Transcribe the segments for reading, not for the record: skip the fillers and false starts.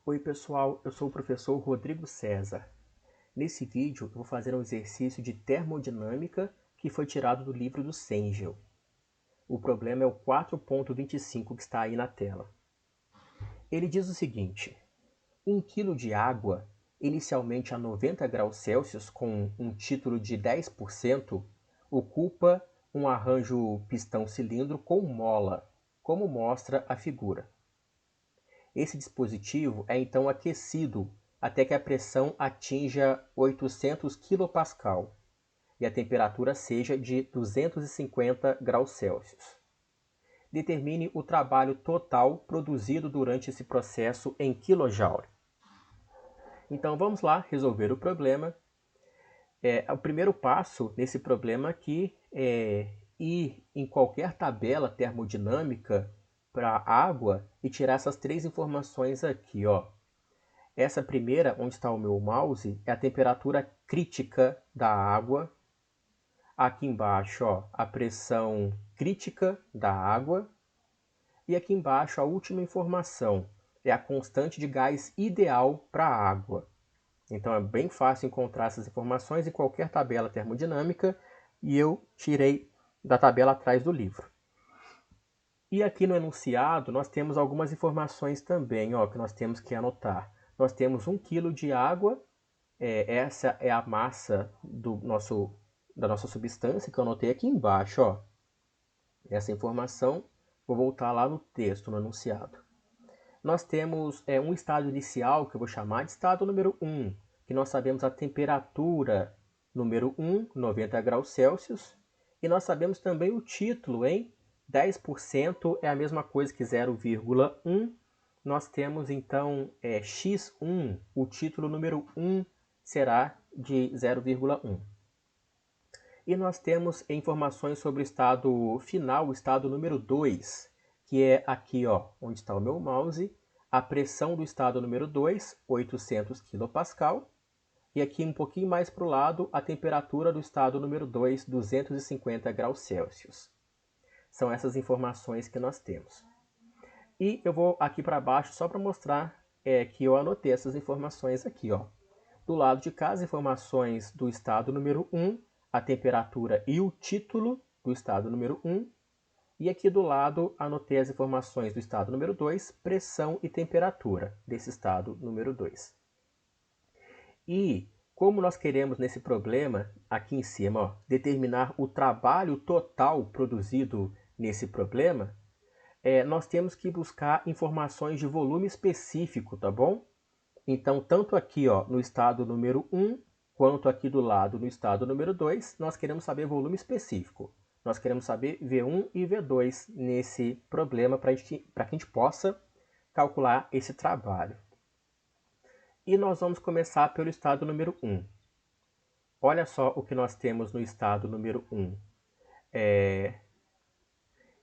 Oi pessoal, eu sou o professor Rodrigo César. Nesse vídeo eu vou fazer um exercício de termodinâmica que foi tirado do livro do Cengel. O problema é o 4.25 que está aí na tela. Ele diz o seguinte: 1 kg de água, inicialmente a 90 graus Celsius com um título de 10%, ocupa um arranjo pistão-cilindro com mola, como mostra a figura. Esse dispositivo é então aquecido até que a pressão atinja 800 kPa e a temperatura seja de 250 graus Celsius. Determine o trabalho total produzido durante esse processo em kJ. Então vamos lá resolver o problema. O primeiro passo nesse problema aqui é ir em qualquer tabela termodinâmica para a água e tirar essas três informações aqui, ó. Essa primeira, onde está o meu mouse, é a temperatura crítica da água. Aqui embaixo, ó, a pressão crítica da água. E aqui embaixo, a última informação, é a constante de gás ideal para a água. Então é bem fácil encontrar essas informações em qualquer tabela termodinâmica e eu tirei da tabela atrás do livro. E aqui no enunciado nós temos algumas informações também, ó, que nós temos que anotar. Nós temos 1 kg de água, essa é a massa da nossa substância, que eu anotei aqui embaixo. Ó. Essa informação, vou voltar lá no texto, no enunciado. Nós temos um estado inicial, que eu vou chamar de estado número 1, que nós sabemos a temperatura número 1, 90 graus Celsius, e nós sabemos também o título, hein? 10% é a mesma coisa que 0,1. Nós temos então x1, o título número 1 será de 0,1. E nós temos informações sobre o estado final, o estado número 2, que é aqui, ó, onde está o meu mouse, a pressão do estado número 2, 800 kPa, e aqui um pouquinho mais para o lado, a temperatura do estado número 2, 250 graus Celsius. São essas informações que nós temos. E eu vou aqui para baixo só para mostrar que eu anotei essas informações aqui, ó. Do lado de cá, as informações do estado número 1, a temperatura e o título do estado número 1. E aqui do lado, anotei as informações do estado número 2, pressão e temperatura desse estado número 2. E como nós queremos nesse problema, aqui em cima, ó, determinar o trabalho total produzido nesse problema, nós temos que buscar informações de volume específico, tá bom? Então, tanto aqui ó, no estado número 1, quanto aqui do lado no estado número 2, nós queremos saber volume específico. Nós queremos saber V1 e V2 nesse problema para que a gente possa calcular esse trabalho. E nós vamos começar pelo estado número 1. Olha só o que nós temos no estado número 1.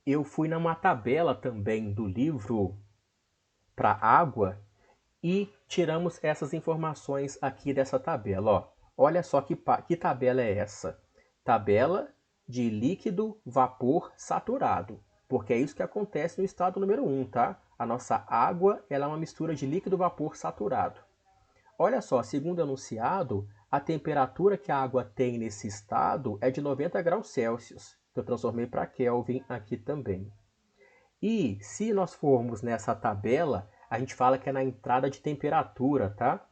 Eu fui numa tabela também do livro para água e tiramos essas informações aqui dessa tabela. Ó. Olha só que tabela é essa. Tabela de líquido vapor saturado. Porque é isso que acontece no estado número 1, tá? A nossa água ela é uma mistura de líquido vapor saturado. Olha só, segundo o enunciado, a temperatura que a água tem nesse estado é de 90 graus Celsius. Eu transformei para Kelvin aqui também. E se nós formos nessa tabela, a gente fala que é na entrada de temperatura, tá?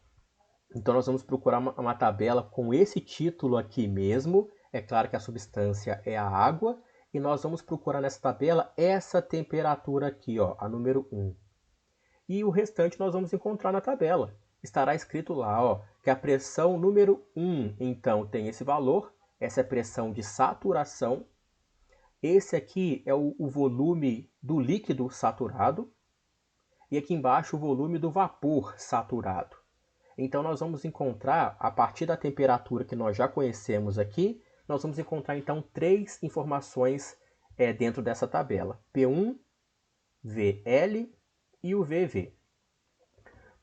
Então nós vamos procurar uma tabela com esse título aqui mesmo. É claro que a substância é a água. E nós vamos procurar nessa tabela essa temperatura aqui, ó, a número 1. E o restante nós vamos encontrar na tabela. Estará escrito lá, ó, que a pressão número 1, então, tem esse valor. Essa é a pressão de saturação. Esse aqui é o volume do líquido saturado. E aqui embaixo o volume do vapor saturado. Então nós vamos encontrar, a partir da temperatura que nós já conhecemos aqui, nós vamos encontrar então três informações dentro dessa tabela. P1, VL e o VV.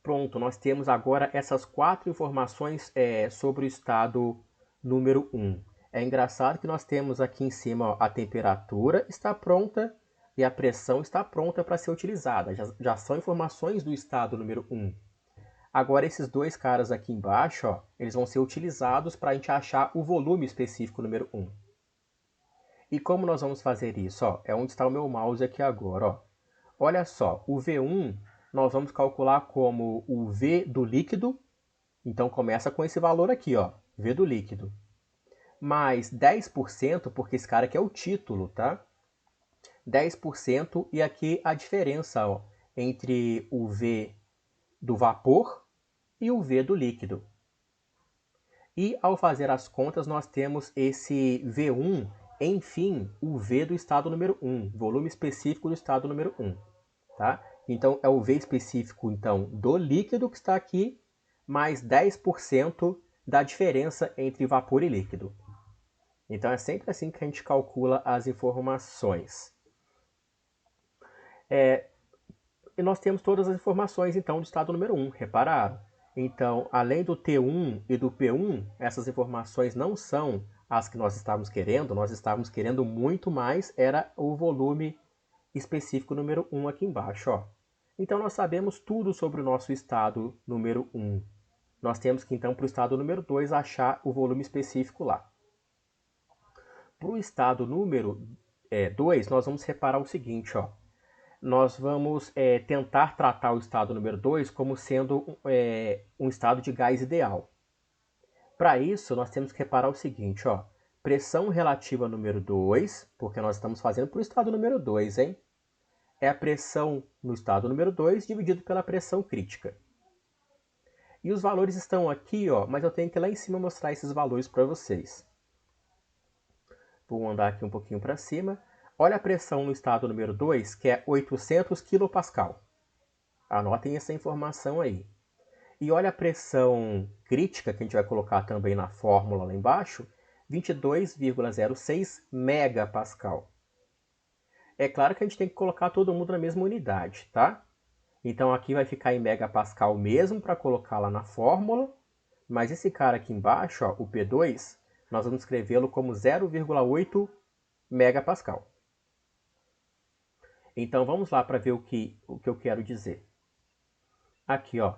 Pronto, nós temos agora essas quatro informações sobre o estado número 1. É engraçado que nós temos aqui em cima ó, a temperatura está pronta e a pressão está pronta para ser utilizada. Já são informações do estado número 1. Agora esses dois caras aqui embaixo, ó, eles vão ser utilizados para a gente achar o volume específico número 1. E como nós vamos fazer isso? Ó, é onde está o meu mouse aqui agora. Ó. Olha só, o V1 nós vamos calcular como o V do líquido. Então começa com esse valor aqui, ó, V do líquido. Mais 10%, porque esse cara aqui é o título, tá? 10% e aqui a diferença ó, entre o V do vapor e o V do líquido. E ao fazer as contas, nós temos esse V1, enfim, o V do estado número 1, volume específico do estado número 1. Tá? Então, é o V específico então, do líquido que está aqui, mais 10% da diferença entre vapor e líquido. Então, é sempre assim que a gente calcula as informações. E nós temos todas as informações, então, do estado número 1, repararam? Então, além do T1 e do P1, essas informações não são as que nós estávamos querendo muito mais, era o volume específico número 1 aqui embaixo. Ó. Então, nós sabemos tudo sobre o nosso estado número 1. Nós temos que, então, para o estado número 2, achar o volume específico lá. Para o estado número 2, nós vamos reparar o seguinte, ó. Nós vamos tentar tratar o estado número 2 como sendo um estado de gás ideal. Para isso, nós temos que reparar o seguinte, ó, pressão relativa número 2, porque nós estamos fazendo para o estado número 2, hein? É a pressão no estado número 2 dividido pela pressão crítica. E os valores estão aqui, ó, mas eu tenho que ir lá em cima mostrar esses valores para vocês. Vou andar aqui um pouquinho para cima. Olha a pressão no estado número 2, que é 800 kPa. Anotem essa informação aí. E olha a pressão crítica, que a gente vai colocar também na fórmula lá embaixo, 22,06 MPa. É claro que a gente tem que colocar todo mundo na mesma unidade, tá? Então aqui vai ficar em megapascal mesmo para colocar lá na fórmula, mas esse cara aqui embaixo, ó, o P2, nós vamos escrevê-lo como 0,8 megapascal. Então vamos lá para ver o que eu quero dizer. Aqui, ó.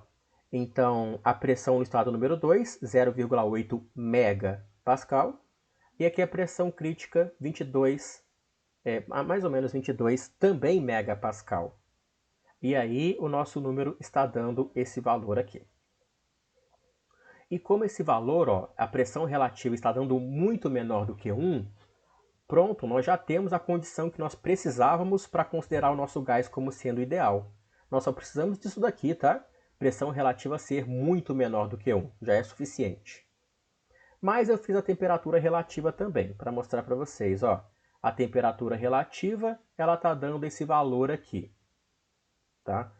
Então, a pressão no estado número 2, 0,8 megapascal. E aqui a pressão crítica, 22, mais ou menos 22, também megapascal. E aí o nosso número está dando esse valor aqui. E como esse valor, ó, a pressão relativa está dando muito menor do que 1, pronto, nós já temos a condição que nós precisávamos para considerar o nosso gás como sendo ideal. Nós só precisamos disso daqui, tá? Pressão relativa ser muito menor do que 1, já é suficiente. Mas eu fiz a temperatura relativa também, para mostrar para vocês. Ó, a temperatura relativa, ela está dando esse valor aqui. Tá?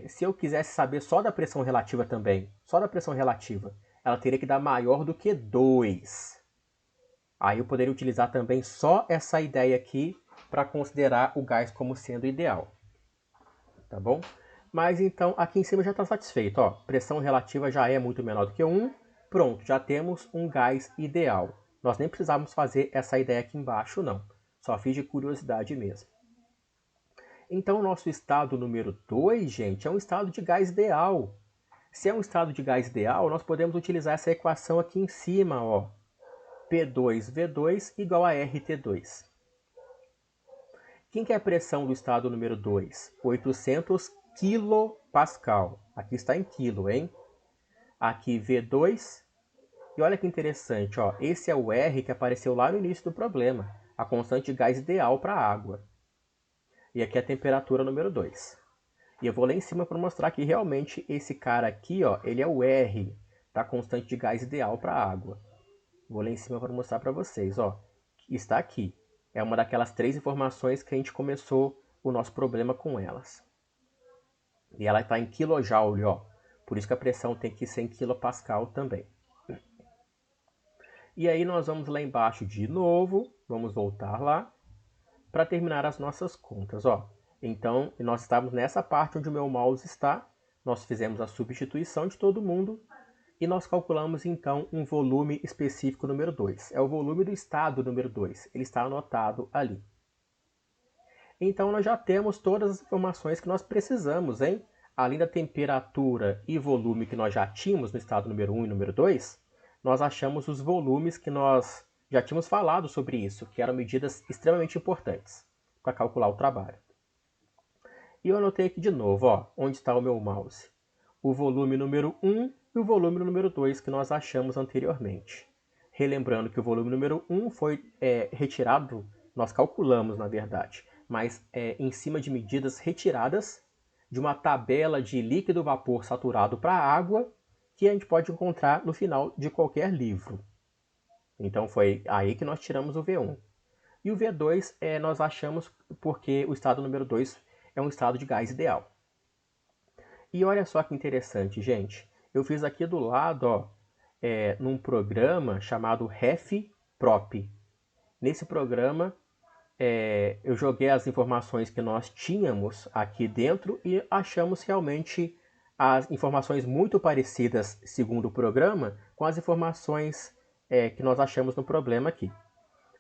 Se eu quisesse saber só da pressão relativa também, só da pressão relativa, ela teria que dar maior do que 2. Aí eu poderia utilizar também só essa ideia aqui para considerar o gás como sendo ideal. Tá bom? Mas então aqui em cima já está satisfeito. Ó, pressão relativa já é muito menor do que 1. Pronto, já temos um gás ideal. Nós nem precisávamos fazer essa ideia aqui embaixo, não. Só fiz de curiosidade mesmo. Então, o nosso estado número 2, gente, é um estado de gás ideal. Se é um estado de gás ideal, nós podemos utilizar essa equação aqui em cima, ó. P2V2 igual a RT2. Quem que é a pressão do estado número 2? 800 kPa. Aqui está em quilo, hein? Aqui V2. E olha que interessante, ó. Esse é o R que apareceu lá no início do problema. A constante de gás ideal para a água. E aqui é a temperatura número 2. E eu vou lá em cima para mostrar que realmente esse cara aqui, ó, ele é o R da constante de gás ideal para a água. Vou lá em cima para mostrar para vocês, ó. Está aqui. É uma daquelas 3 informações que a gente começou o nosso problema com elas. E ela está em kJ, ó. Por isso que a pressão tem que ser em kPa também. E aí nós vamos lá embaixo de novo, vamos voltar lá, para terminar as nossas contas, ó. Então, nós estamos nessa parte onde o meu mouse está, nós fizemos a substituição de todo mundo, e nós calculamos então um volume específico número 2. É o volume do estado número 2, ele está anotado ali. Então nós já temos todas as informações que nós precisamos, hein? além da temperatura e volume que nós já tínhamos no estado número 1 e número 2, nós achamos os volumes que nós já tínhamos falado sobre isso, que eram medidas extremamente importantes para calcular o trabalho. E eu anotei aqui de novo, ó, onde está o meu mouse, o volume número 1 e o volume número 2 que nós achamos anteriormente. Relembrando que o volume número 1 foi retirado, nós calculamos na verdade, mas em cima de medidas retiradas de uma tabela de líquido vapor saturado para água que a gente pode encontrar no final de qualquer livro. Então foi aí que nós tiramos o V1. E o V2 nós achamos porque o estado número 2 é um estado de gás ideal. E olha só que interessante, gente. Eu fiz aqui do lado, ó, num programa chamado RefProp. Nesse programa, eu joguei as informações que nós tínhamos aqui dentro e achamos realmente as informações muito parecidas, segundo o programa, com as informações que nós achamos no problema aqui.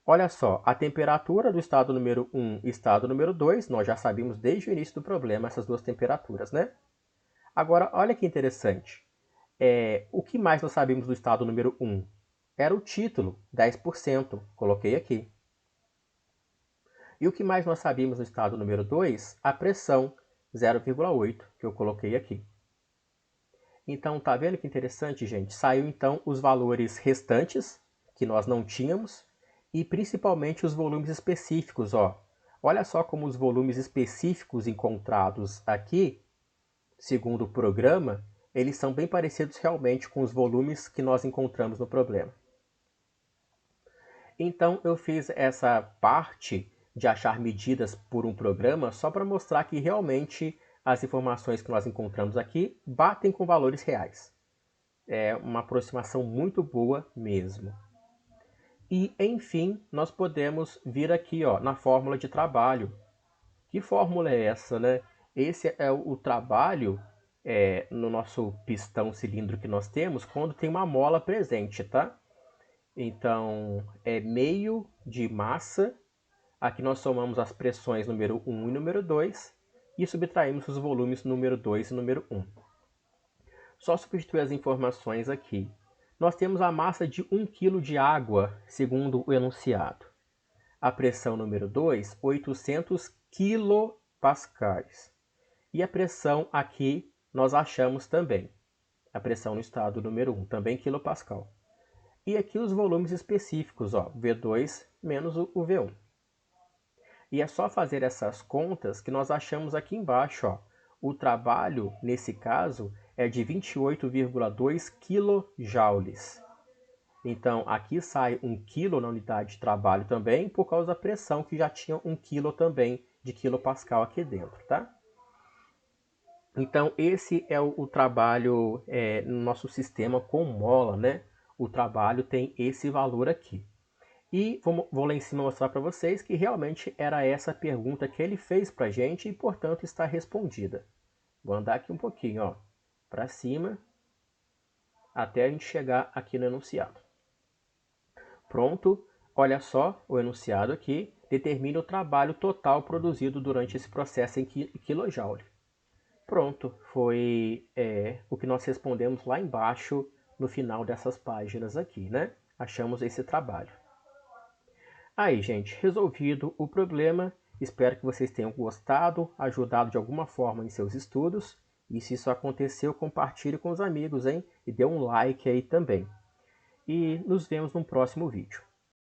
Olha só, a temperatura do estado número 1 e estado número 2, nós já sabíamos desde o início do problema essas duas temperaturas, né? Agora, olha que interessante. O que mais nós sabíamos do estado número 1? Era o título, 10%, coloquei aqui. E o que mais nós sabíamos no estado número 2? A pressão, 0,8, que eu coloquei aqui. Então, tá vendo que interessante, gente? Saiu então os valores restantes, que nós não tínhamos, e principalmente os volumes específicos, ó. Olha só como os volumes específicos encontrados aqui, segundo o programa, eles são bem parecidos realmente com os volumes que nós encontramos no problema. Então eu fiz essa parte de achar medidas por um programa só para mostrar que realmente as informações que nós encontramos aqui batem com valores reais. É uma aproximação muito boa mesmo. E, enfim, nós podemos vir aqui ó, na fórmula de trabalho. Que fórmula é essa, né? Esse é o trabalho no nosso pistão cilindro que nós temos quando tem uma mola presente, tá? Então, é meio de massa. Aqui nós somamos as pressões número 1 e número 2 e subtraímos os volumes número 2 e número 1. Só substituir as informações aqui. Nós temos a massa de 1 kg de água, segundo o enunciado. A pressão número 2, 800 kPa. E a pressão aqui nós achamos também. A pressão no estado número 1, também kPa. E aqui os volumes específicos, ó, V2 menos o V1. E é só fazer essas contas que nós achamos aqui embaixo, ó. O trabalho, nesse caso, é de 28,2 kJ. Então, aqui sai 1 kg na unidade de trabalho também, por causa da pressão, que já tinha 1 kg também de quilopascal aqui dentro, tá? Então, esse é o trabalho no nosso sistema com mola, né? O trabalho tem esse valor aqui. E vou lá em cima mostrar para vocês que realmente era essa a pergunta que ele fez para a gente e, portanto, está respondida. Vou andar aqui um pouquinho, ó, para cima, até a gente chegar aqui no enunciado. Pronto, olha só o enunciado aqui, determina o trabalho total produzido durante esse processo em kJ. Pronto, foi o que nós respondemos lá embaixo no final dessas páginas aqui, né? Achamos esse trabalho. Aí, gente, resolvido o problema. Espero que vocês tenham gostado, ajudado de alguma forma em seus estudos. E se isso aconteceu, compartilhe com os amigos, hein? E dê um like aí também. E nos vemos no próximo vídeo.